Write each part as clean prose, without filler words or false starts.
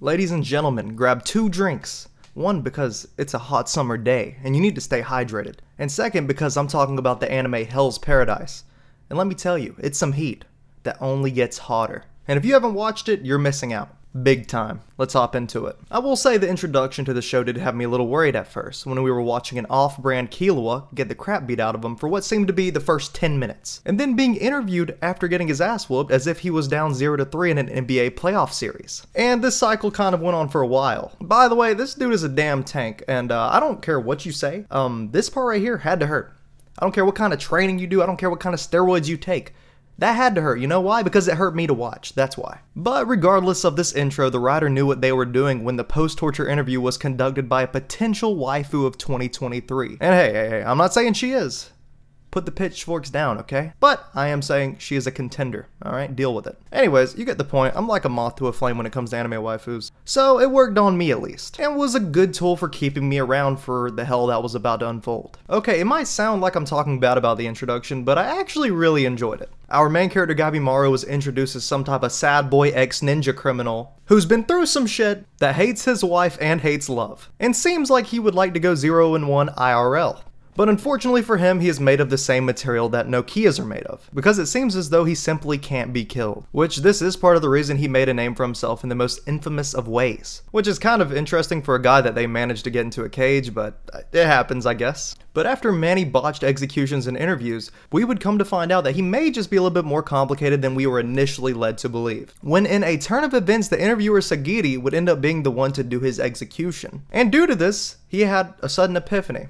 Ladies and gentlemen, grab 2 drinks. One, because it's a hot summer day and you need to stay hydrated. And second, because I'm talking about the anime Hell's Paradise. And let me tell you, it's some heat that only gets hotter. And if you haven't watched it, you're missing out. Big time. Let's hop into it. I will say the introduction to the show did have me a little worried at first, when we were watching an off-brand Killua get the crap beat out of him for what seemed to be the first 10 minutes, and then being interviewed after getting his ass whooped as if he was down 0-3 in an NBA playoff series. And this cycle kind of went on for a while. By the way, this dude is a damn tank, and I don't care what you say, this part right here had to hurt. I don't care what kind of training you do, I don't care what kind of steroids you take. That had to hurt, you know why? Because it hurt me to watch, that's why. But regardless of this intro, the writer knew what they were doing when the post-torture interview was conducted by a potential waifu of 2023. And hey, I'm not saying she is. Put the pitchforks down, okay? But I am saying she is a contender, alright? Deal with it. Anyways, you get the point. I'm like a moth to a flame when it comes to anime waifus. So it worked on me at least, and was a good tool for keeping me around for the hell that was about to unfold. Okay, it might sound like I'm talking bad about the introduction, but I actually really enjoyed it. Our main character Gabimaru was introduced as some type of sad boy ex-ninja criminal who's been through some shit, that hates his wife and hates love, and seems like he would like to go 0-1 IRL. But unfortunately for him, he is made of the same material that Nokias are made of, because it seems as though he simply can't be killed. Which this is part of the reason he made a name for himself in the most infamous of ways. Which is kind of interesting for a guy that they managed to get into a cage, but it happens, I guess. But after many botched executions and interviews, we would come to find out that he may just be a little bit more complicated than we were initially led to believe. When in a turn of events, the interviewer Sagiri would end up being the one to do his execution. And due to this, he had a sudden epiphany.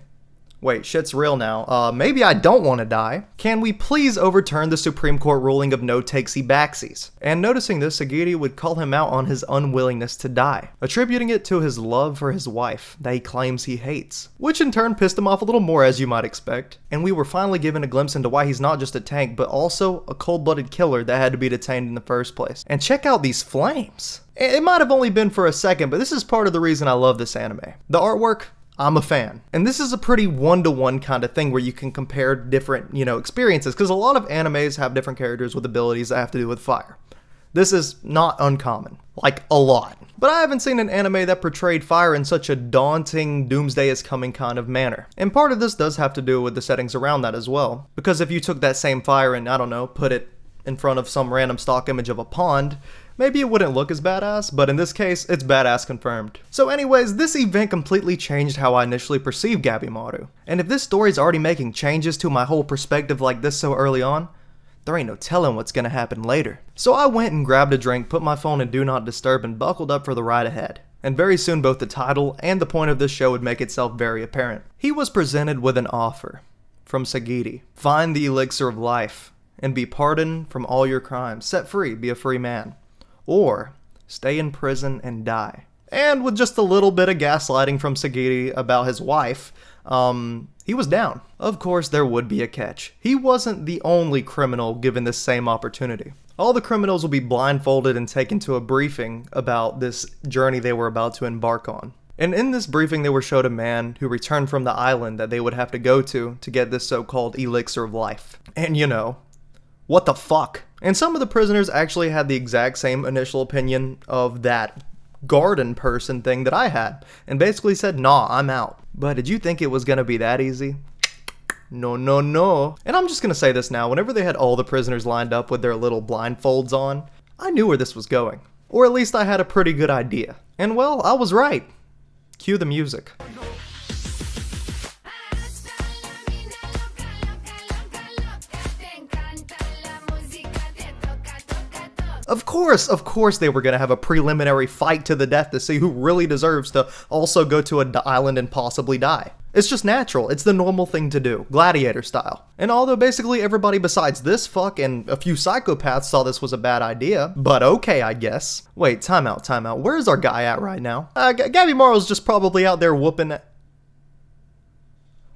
Wait, shit's real now. Maybe I don't want to die. Can we please overturn the Supreme Court ruling of no takesy backsies? And noticing this, Sagiri would call him out on his unwillingness to die, attributing it to his love for his wife that he claims he hates, which in turn pissed him off a little more, as you might expect. And we were finally given a glimpse into why he's not just a tank, but also a cold-blooded killer that had to be detained in the first place. And check out these flames. It might have only been for a second, but this is part of the reason I love this anime. The artwork, I'm a fan. And this is a pretty one-to-one kind of thing where you can compare different, experiences, because a lot of animes have different characters with abilities that have to do with fire. This is not uncommon. Like, a lot. But I haven't seen an anime that portrayed fire in such a daunting, doomsday is coming kind of manner. And part of this does have to do with the settings around that as well. Because if you took that same fire and, I don't know, put it in front of some random stock image of a pond, maybe it wouldn't look as badass, but in this case, it's badass confirmed. So anyways, this event completely changed how I initially perceived Gabimaru. And if this story's already making changes to my whole perspective like this so early on, there ain't no telling what's gonna happen later. So I went and grabbed a drink, put my phone in Do Not Disturb, and buckled up for the ride ahead. And very soon both the title and the point of this show would make itself very apparent. He was presented with an offer from Sagiri. Find the elixir of life and be pardoned from all your crimes. Set free, be a free man. Or stay in prison and die. And with just a little bit of gaslighting from Sagiri about his wife, he was down. Of course, there would be a catch. He wasn't the only criminal given this same opportunity. All the criminals will be blindfolded and taken to a briefing about this journey they were about to embark on. And in this briefing, they were showed a man who returned from the island that they would have to go to get this so-called elixir of life. And what the fuck? And some of the prisoners actually had the exact same initial opinion of that garden person thing that I had, and basically said, nah, I'm out. But did you think it was gonna be that easy? No, no, no. And I'm just gonna say this now, whenever they had all the prisoners lined up with their little blindfolds on, I knew where this was going. Or at least I had a pretty good idea. And well, I was right. Cue the music. Of course they were going to have a preliminary fight to the death to see who really deserves to also go to an island and possibly die. It's just natural, it's the normal thing to do, gladiator style. And although basically everybody besides this fuck and a few psychopaths saw this was a bad idea, but okay I guess. Wait, time out, where's our guy at right now? Gabimaru's just probably out there whooping it.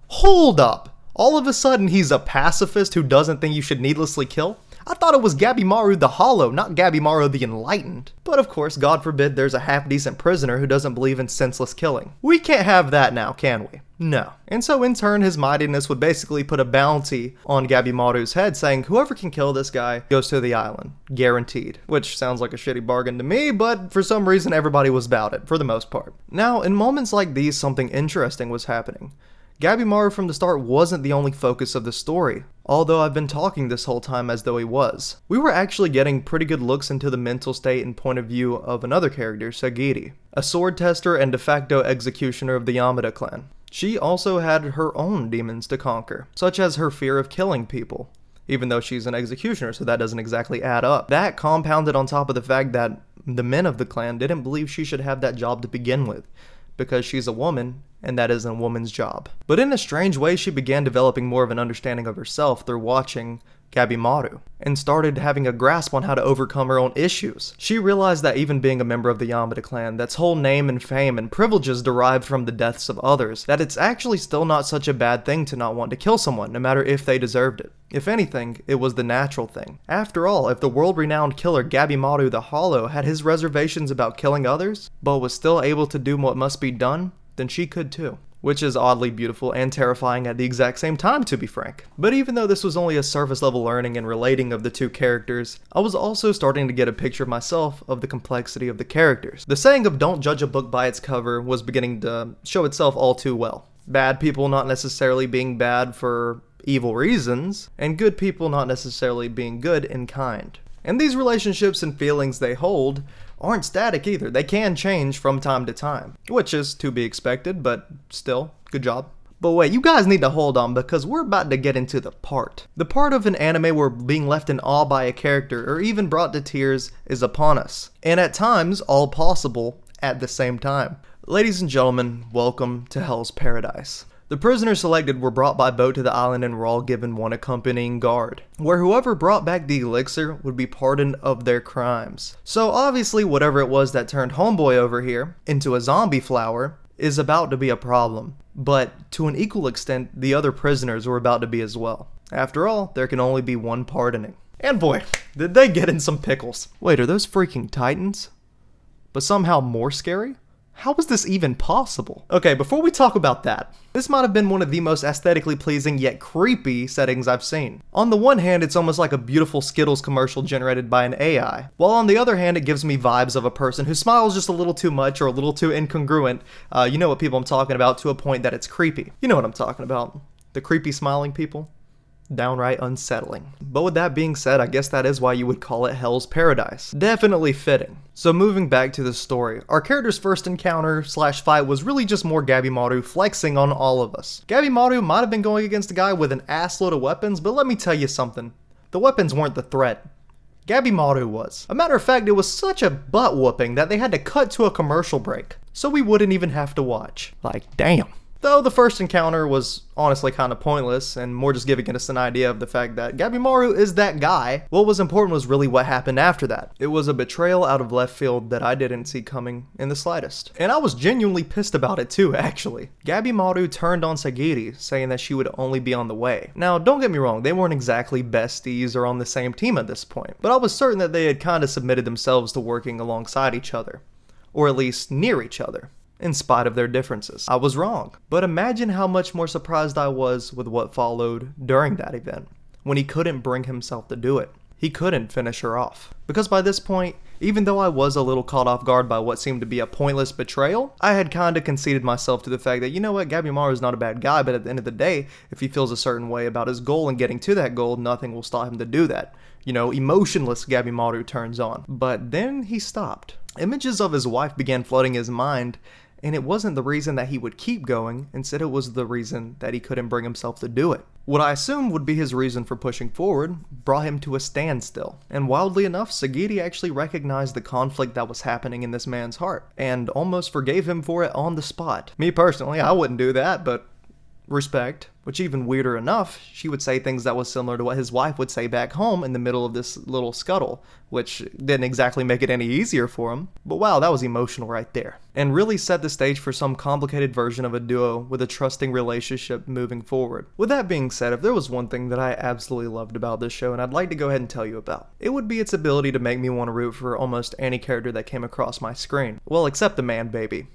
Hold up! All of a sudden he's a pacifist who doesn't think you should needlessly kill? I thought it was Gabimaru the Hollow, not Gabimaru the Enlightened. But of course, God forbid there's a half-decent prisoner who doesn't believe in senseless killing. We can't have that now, can we? No. And so in turn, his mightiness would basically put a bounty on Gabimaru's head saying whoever can kill this guy goes to the island. Guaranteed. Which sounds like a shitty bargain to me, but for some reason everybody was about it, for the most part. Now, in moments like these, something interesting was happening. Gabimaru from the start wasn't the only focus of the story, although I've been talking this whole time as though he was. We were actually getting pretty good looks into the mental state and point of view of another character, Sagiri, a sword tester and de facto executioner of the Yamada clan. She also had her own demons to conquer, such as her fear of killing people, even though she's an executioner, so that doesn't exactly add up. That compounded on top of the fact that the men of the clan didn't believe she should have that job to begin with, because she's a woman, and that isn't a woman's job. But in a strange way, she began developing more of an understanding of herself through watching Gabimaru, and started having a grasp on how to overcome her own issues. She realized that even being a member of the Yamada clan, that's whole name and fame and privileges derived from the deaths of others, that it's actually still not such a bad thing to not want to kill someone, no matter if they deserved it. If anything, it was the natural thing. After all, if the world-renowned killer Gabimaru the Hollow had his reservations about killing others, but was still able to do what must be done, then she could too. Which is oddly beautiful and terrifying at the exact same time, to be frank. But even though this was only a surface level learning and relating of the two characters, I was also starting to get a picture myself of the complexity of the characters. The saying of don't judge a book by its cover was beginning to show itself all too well. Bad people not necessarily being bad for evil reasons, and good people not necessarily being good in kind. And these relationships and feelings they hold aren't static either. They can change from time to time, which is to be expected, but still, good job. But wait, you guys need to hold on because we're about to get into the part. The part of an anime where being left in awe by a character or even brought to tears is upon us. And at times, all possible at the same time. Ladies and gentlemen, welcome to Hell's Paradise. The prisoners selected were brought by boat to the island and were all given one accompanying guard, where whoever brought back the elixir would be pardoned of their crimes. So obviously whatever it was that turned homeboy over here into a zombie flower is about to be a problem, but to an equal extent the other prisoners were about to be as well. After all, there can only be one pardoning. And boy, did they get in some pickles. Wait, are those freaking titans? But somehow more scary? How is this even possible? Okay, before we talk about that, this might have been one of the most aesthetically pleasing yet creepy settings I've seen. On the one hand, it's almost like a beautiful Skittles commercial generated by an AI, while on the other hand, it gives me vibes of a person who smiles just a little too much or a little too incongruent. You know what people I'm talking about, to a point that it's creepy. You know what I'm talking about. The creepy smiling people. Downright unsettling. But with that being said, I guess that is why you would call it Hell's Paradise. Definitely fitting. So moving back to the story, our character's first encounter / fight was really just more Gabimaru flexing on all of us. Gabimaru might have been going against a guy with an assload of weapons, but let me tell you something. The weapons weren't the threat. Gabimaru was. A matter of fact, it was such a butt whooping that they had to cut to a commercial break, so we wouldn't even have to watch. Like, damn. Though the first encounter was honestly kind of pointless and more just giving us an idea of the fact that Gabimaru is that guy, what was important was really what happened after that. It was a betrayal out of left field that I didn't see coming in the slightest. And I was genuinely pissed about it too, actually. Gabimaru turned on Sagiri, saying that she would only be on the way. Now, don't get me wrong, they weren't exactly besties or on the same team at this point, but I was certain that they had kind of submitted themselves to working alongside each other, or at least near each other, in spite of their differences. I was wrong, but imagine how much more surprised I was with what followed during that event, when he couldn't bring himself to do it. He couldn't finish her off. Because by this point, even though I was a little caught off guard by what seemed to be a pointless betrayal, I had kinda conceded myself to the fact that, you know what, Gabimaru is not a bad guy, but at the end of the day, if he feels a certain way about his goal and getting to that goal, nothing will stop him to do that. You know, emotionless Gabimaru turns on. But then he stopped. Images of his wife began flooding his mind, and it wasn't the reason that he would keep going, instead it was the reason that he couldn't bring himself to do it. What I assumed would be his reason for pushing forward brought him to a standstill. And wildly enough, Sagiri actually recognized the conflict that was happening in this man's heart, and almost forgave him for it on the spot. Me personally, I wouldn't do that, but respect, which even weirder enough, she would say things that was similar to what his wife would say back home in the middle of this little scuttle, which didn't exactly make it any easier for him. But wow, that was emotional right there. And really set the stage for some complicated version of a duo with a trusting relationship moving forward. With that being said, if there was one thing that I absolutely loved about this show and I'd like to go ahead and tell you about, it would be its ability to make me want to root for almost any character that came across my screen. Well, except the man baby.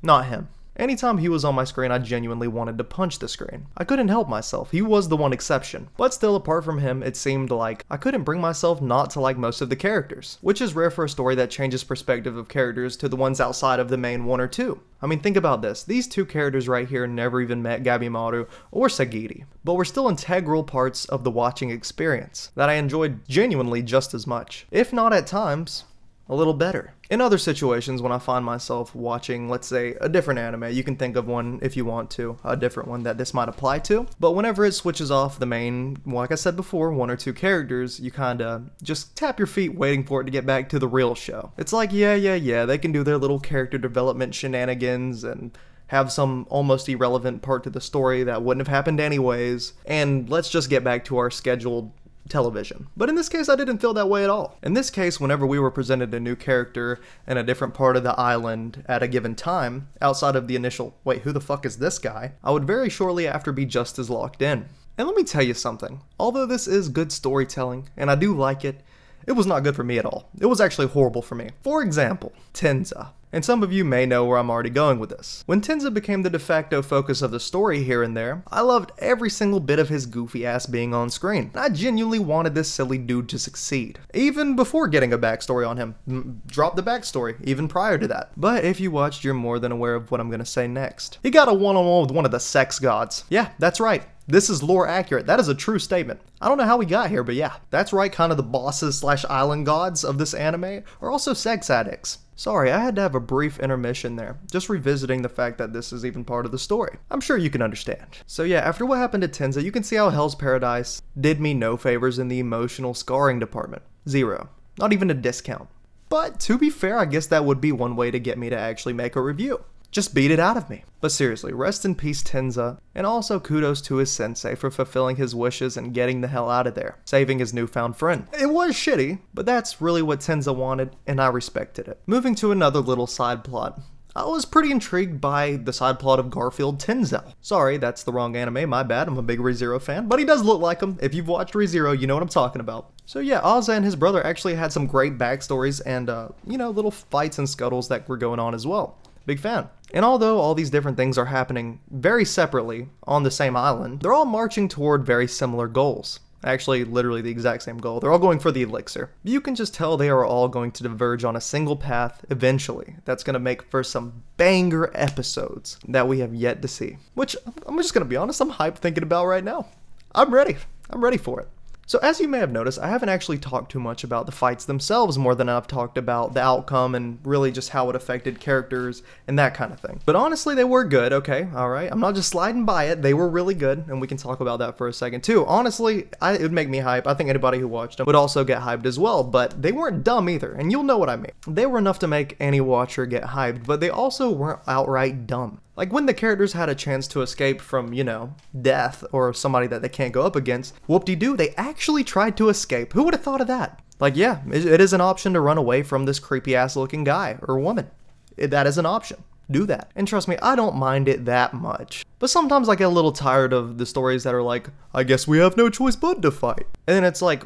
Not him. Anytime he was on my screen, I genuinely wanted to punch the screen. I couldn't help myself, he was the one exception. But still, apart from him, it seemed like I couldn't bring myself not to like most of the characters, which is rare for a story that changes perspective of characters to the ones outside of the main one or two. I mean, think about this, these two characters right here never even met Gabimaru or Sagiri, but were still integral parts of the watching experience that I enjoyed genuinely just as much, if not at times, a little better. In other situations, when I find myself watching, let's say, a different anime, you can think of one if you want to, a different one that this might apply to, but whenever it switches off the main, like I said before, one or two characters, you kinda just tap your feet waiting for it to get back to the real show. It's like, yeah, they can do their little character development shenanigans and have some almost irrelevant part to the story that wouldn't have happened anyways, and let's just get back to our scheduled television. But in this case, I didn't feel that way at all. In this case, whenever we were presented a new character in a different part of the island at a given time, outside of the initial, wait, who the fuck is this guy? I would very shortly after be just as locked in. And let me tell you something, although this is good storytelling, and I do like it, it was not good for me at all. It was actually horrible for me. For example, Tenza. And some of you may know where I'm already going with this. When Tenza became the de facto focus of the story here and there, I loved every single bit of his goofy ass being on screen. I genuinely wanted this silly dude to succeed. Even before getting a backstory on him. Drop the backstory, even prior to that. But if you watched, you're more than aware of what I'm gonna say next. He got a one-on-one with one of the sex gods. Yeah, that's right. This is lore accurate. That is a true statement. I don't know how we got here, but yeah, that's right, kind of the bosses slash island gods of this anime are also sex addicts. Sorry, I had to have a brief intermission there, just revisiting the fact that this is even part of the story. I'm sure you can understand. So yeah, after what happened to Tenza, you can see how Hell's Paradise did me no favors in the emotional scarring department. Zero. Not even a discount. But to be fair, I guess that would be one way to get me to actually make a review. Just beat it out of me. But seriously, rest in peace Tenza, and also kudos to his sensei for fulfilling his wishes and getting the hell out of there, saving his newfound friend. It was shitty, but that's really what Tenza wanted, and I respected it. Moving to another little side plot. I was pretty intrigued by the side plot of Garfield Tenzel. Sorry, that's the wrong anime, my bad, I'm a big ReZero fan, but he does look like him. If you've watched ReZero, you know what I'm talking about. So yeah, Ozza and his brother actually had some great backstories and, you know, little fights and scuttles that were going on as well. Big fan. And although all these different things are happening very separately on the same island, they're all marching toward very similar goals. Actually, literally the exact same goal. They're all going for the elixir. You can just tell they are all going to diverge on a single path eventually. That's going to make for some banger episodes that we have yet to see. Which, I'm just going to be honest, I'm hyped thinking about right now. I'm ready. I'm ready for it. So as you may have noticed, I haven't actually talked too much about the fights themselves more than I've talked about the outcome and really just how it affected characters and that kind of thing. But honestly, they were good, okay, alright? I'm not just sliding by it, they were really good, and we can talk about that for a second too. Honestly, it would make me hype. I think anybody who watched them would also get hyped as well, but they weren't dumb either, and you'll know what I mean. They were enough to make any watcher get hyped, but they also weren't outright dumb. Like when the characters had a chance to escape from, you know, death or somebody that they can't go up against, whoop-de-doo, they actually tried to escape. Who would have thought of that? Like, yeah, it is an option to run away from this creepy-ass looking guy or woman. That is an option. Do that. And trust me, I don't mind it that much. But sometimes I get a little tired of the stories that are like, I guess we have no choice but to fight. And then it's like,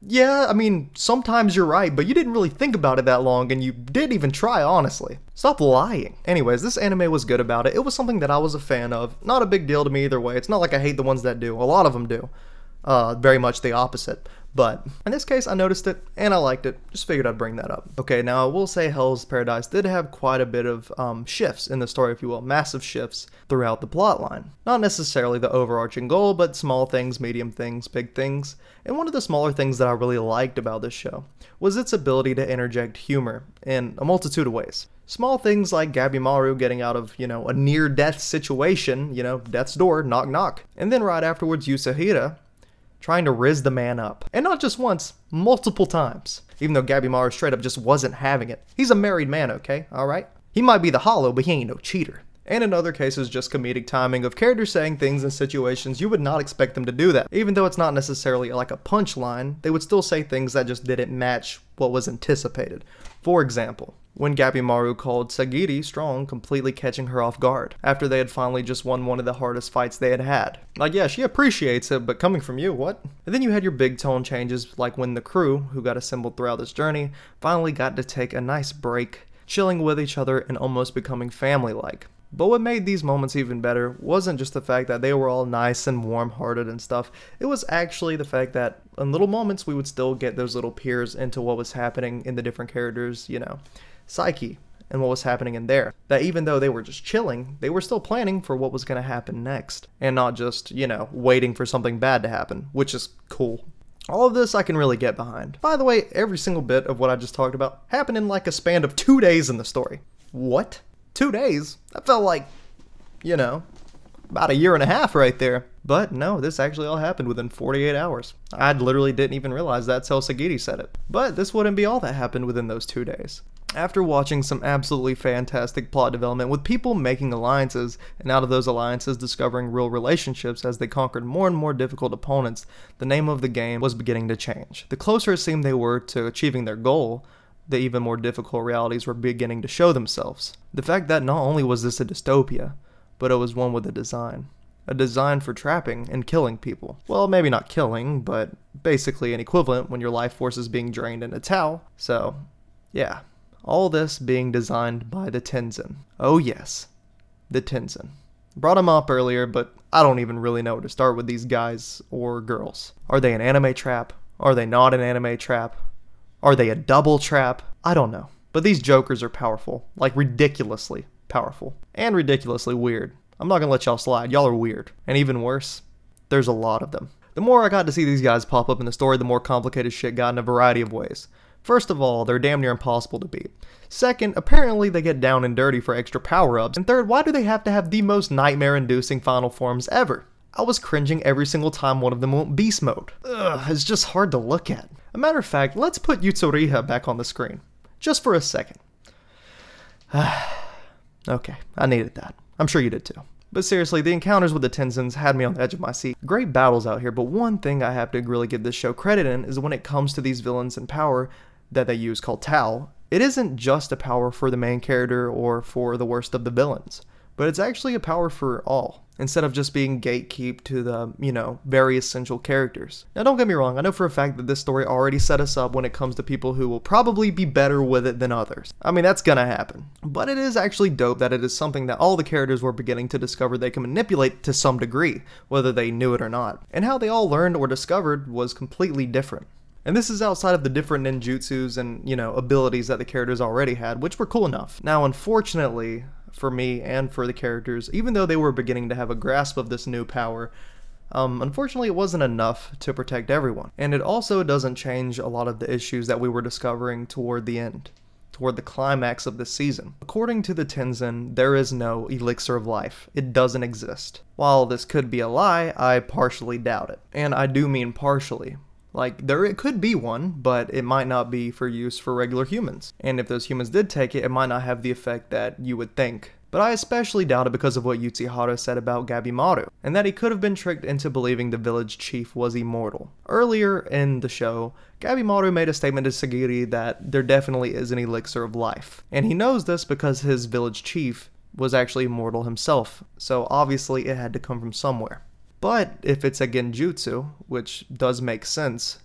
yeah, I mean, sometimes you're right, but you didn't really think about it that long, and you didn't even try, honestly. Stop lying. Anyways, this anime was good about it. It was something that I was a fan of. Not a big deal to me either way. It's not like I hate the ones that do. A lot of them do. Very much the opposite. But in this case, I noticed it, and I liked it. Just figured I'd bring that up. Okay, now I will say Hell's Paradise did have quite a bit of shifts in the story, if you will. Massive shifts throughout the plotline. Not necessarily the overarching goal, but small things, medium things, big things. And one of the smaller things that I really liked about this show was its ability to interject humor in a multitude of ways. Small things like Gabimaru getting out of, you know, a near-death situation, you know, death's door, knock knock. And then right afterwards, Yasuhira trying to riz the man up. And not just once, multiple times. Even though Gabimaru straight up just wasn't having it. He's a married man, okay? Alright? He might be the hollow, but he ain't no cheater. And in other cases, just comedic timing of characters saying things in situations you would not expect them to do that. Even though it's not necessarily like a punchline, they would still say things that just didn't match what was anticipated. For example, when Gabimaru called Sagiri strong, completely catching her off guard, after they had finally just won one of the hardest fights they had had. Like, yeah, she appreciates it, but coming from you, what? And then you had your big tone changes, like when the crew, who got assembled throughout this journey, finally got to take a nice break, chilling with each other and almost becoming family-like. But what made these moments even better wasn't just the fact that they were all nice and warm-hearted and stuff, it was actually the fact that in little moments we would still get those little peers into what was happening in the different characters', psyche and what was happening in there. That even though they were just chilling, they were still planning for what was going to happen next, and not just, waiting for something bad to happen, which is cool. All of this I can really get behind. By the way, every single bit of what I just talked about happened in like a span of 2 days in the story. What? 2 days? That felt like, about a year and a half right there. But no, this actually all happened within 48 hours. I literally didn't even realize that till Sagiri said it. But this wouldn't be all that happened within those 2 days. After watching some absolutely fantastic plot development with people making alliances, and out of those alliances discovering real relationships as they conquered more and more difficult opponents, the name of the game was beginning to change. The closer it seemed they were to achieving their goal, the even more difficult realities were beginning to show themselves. The fact that not only was this a dystopia, but it was one with a design. A design for trapping and killing people. Well, maybe not killing, but basically an equivalent when your life force is being drained in a Tau. So, yeah. All this being designed by the Tenzin. Oh yes, the Tenzin. Brought them up earlier, but I don't even really know where to start with these guys or girls. Are they an anime trap? Are they not an anime trap? Are they a double trap? I don't know. But these jokers are powerful. Like ridiculously powerful. And ridiculously weird. I'm not gonna let y'all slide. Y'all are weird. And even worse, there's a lot of them. The more I got to see these guys pop up in the story, the more complicated shit got in a variety of ways. First of all, they're damn near impossible to beat. Second, apparently they get down and dirty for extra power-ups. And third, why do they have to have the most nightmare-inducing final forms ever? I was cringing every single time one of them went beast mode. Ugh, it's just hard to look at. A matter of fact, let's put Yutsuria back on the screen. Just for a second. Okay, I needed that. I'm sure you did too. But seriously, the encounters with the Tenzins had me on the edge of my seat. Great battles out here, but one thing I have to really give this show credit in is when it comes to these villains and power that they use called Tau, it isn't just a power for the main character or for the worst of the villains, but it's actually a power for all, instead of just being gatekeep to the, very essential characters. Now don't get me wrong, I know for a fact that this story already set us up when it comes to people who will probably be better with it than others. I mean, that's gonna happen. But it is actually dope that it is something that all the characters were beginning to discover they can manipulate to some degree, whether they knew it or not. And how they all learned or discovered was completely different. And this is outside of the different ninjutsus and, abilities that the characters already had, which were cool enough. Now, unfortunately, for me and for the characters, even though they were beginning to have a grasp of this new power, unfortunately it wasn't enough to protect everyone. And it also doesn't change a lot of the issues that we were discovering toward the end, toward the climax of the season. According to the Tenzin, there is no elixir of life. It doesn't exist. While this could be a lie, I partially doubt it. And I do mean partially. Like, it could be one, but it might not be for use for regular humans. And if those humans did take it, it might not have the effect that you would think. But I especially doubt it because of what Uchiha said about Gabimaru, and that he could have been tricked into believing the village chief was immortal. Earlier in the show, Gabimaru made a statement to Sagiri that there definitely is an elixir of life. And he knows this because his village chief was actually immortal himself, so obviously it had to come from somewhere. But if it's a genjutsu, which does make sense,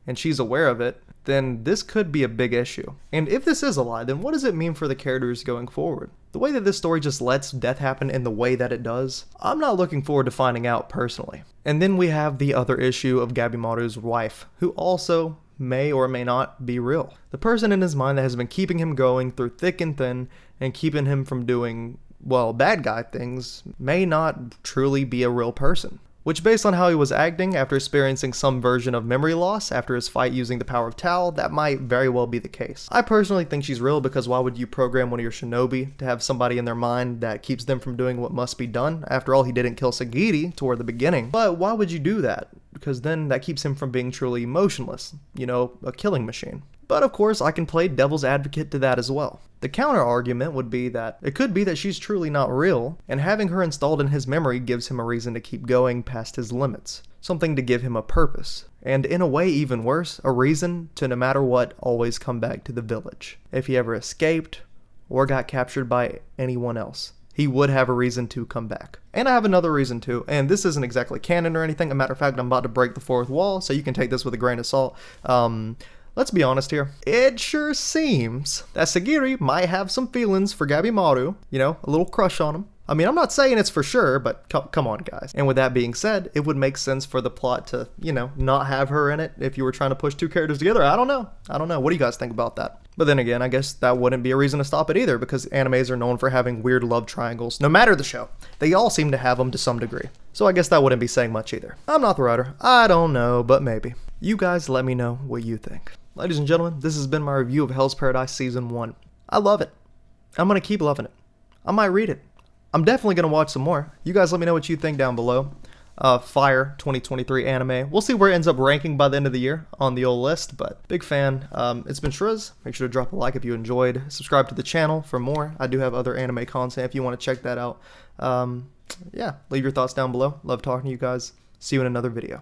and she's aware of it, then this could be a big issue. And if this is a lie, then what does it mean for the characters going forward? The way that this story just lets death happen in the way that it does, I'm not looking forward to finding out personally. And then we have the other issue of Gabimaru's wife, who also may or may not be real. The person in his mind that has been keeping him going through thick and thin and keeping him from doing, well, bad guy things may not truly be a real person. Which, based on how he was acting after experiencing some version of memory loss after his fight using the power of Tau, that might very well be the case. I personally think she's real because why would you program one of your shinobi to have somebody in their mind that keeps them from doing what must be done? After all, he didn't kill Sagiri toward the beginning. But why would you do that? Because then that keeps him from being truly emotionless, a killing machine. But of course, I can play devil's advocate to that as well. The counter argument would be that it could be that she's truly not real, and having her installed in his memory gives him a reason to keep going past his limits, something to give him a purpose, and in a way even worse, a reason to no matter what always come back to the village. If he ever escaped or got captured by anyone else, he would have a reason to come back. And I have another reason too, and this isn't exactly canon or anything. As a matter of fact, I'm about to break the fourth wall, so you can take this with a grain of salt. Let's be honest here. It sure seems that Sagiri might have some feelings for Gabimaru, you know, a little crush on him. I mean, I'm not saying it's for sure, but come on, guys. And with that being said, it would make sense for the plot to, you know, not have her in it if you were trying to push two characters together. I don't know. What do you guys think about that? But then again, I guess that wouldn't be a reason to stop it either, because animes are known for having weird love triangles. No matter the show, they all seem to have them to some degree. So I guess that wouldn't be saying much either. I'm not the writer. I don't know, but maybe. You guys let me know what you think. Ladies and gentlemen, this has been my review of Hell's Paradise Season 1. I love it. I'm going to keep loving it. I might read it. I'm definitely going to watch some more. You guys let me know what you think down below. Fire 2023 anime. We'll see where it ends up ranking by the end of the year on the old list, but big fan. It's been Shriz. Make sure to drop a like if you enjoyed. Subscribe to the channel for more. I do have other anime content if you want to check that out. Yeah, leave your thoughts down below. Love talking to you guys. See you in another video.